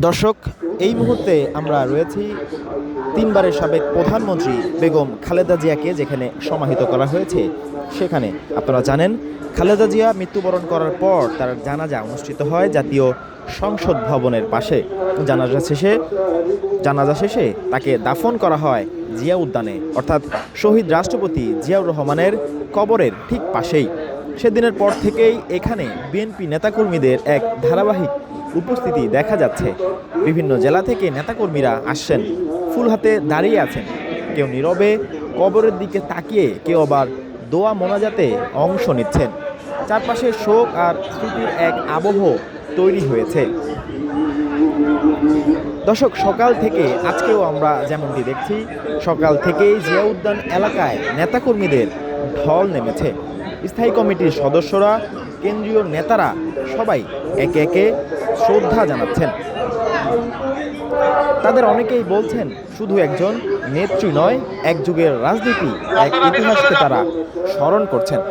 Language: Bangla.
দর্শক, এই মুহূর্তে আমরা রয়েছি তিনবারের সাবেক প্রধানমন্ত্রী বেগম খালেদা জিয়াকে যেখানে সমাহিত করা হয়েছে সেখানে। আপনারা জানেন, খালেদা জিয়া মৃত্যুবরণ করার পর তার জানাজা অনুষ্ঠিত হয় জাতীয় সংসদ ভবনের পাশে। জানাজা শেষে তাকে দাফন করা হয় জিয়া উদ্যানে, অর্থাৎ শহীদ রাষ্ট্রপতি জিয়াউর রহমানের কবরের ঠিক পাশেই। সেদিনের পর থেকেই এখানে বিএনপি নেতাকর্মীদের এক ধারাবাহিক উপস্থিতি দেখা যাচ্ছে। বিভিন্ন জেলা থেকে নেতাকর্মীরা আসছেন, ফুল হাতে দাঁড়িয়ে আছেন, কেউ নীরবে কবরের দিকে তাকিয়ে, কেউ আবার দোয়া মোনাজাতে অংশ নিচ্ছেন। চারপাশে শোক আর স্মৃতির এক আবহ তৈরি হয়েছে। দর্শক, সকাল থেকে আজকেও আমরা যেমনটি দেখছি, সকাল থেকেই জিয়া উদ্যান এলাকায় নেতাকর্মীদের ঢল নেমেছে। স্থায়ী কমিটির সদস্যরা, কেন্দ্রীয় নেতারা সবাই একে একে শ্রদ্ধা জানাচ্ছেন। তাদের অনেকেই বলছেন, শুধু একজন নেত্রী নয়, এক যুগের রাজনীতি, এক ইতিহাসকে তারা স্মরণ করছেন।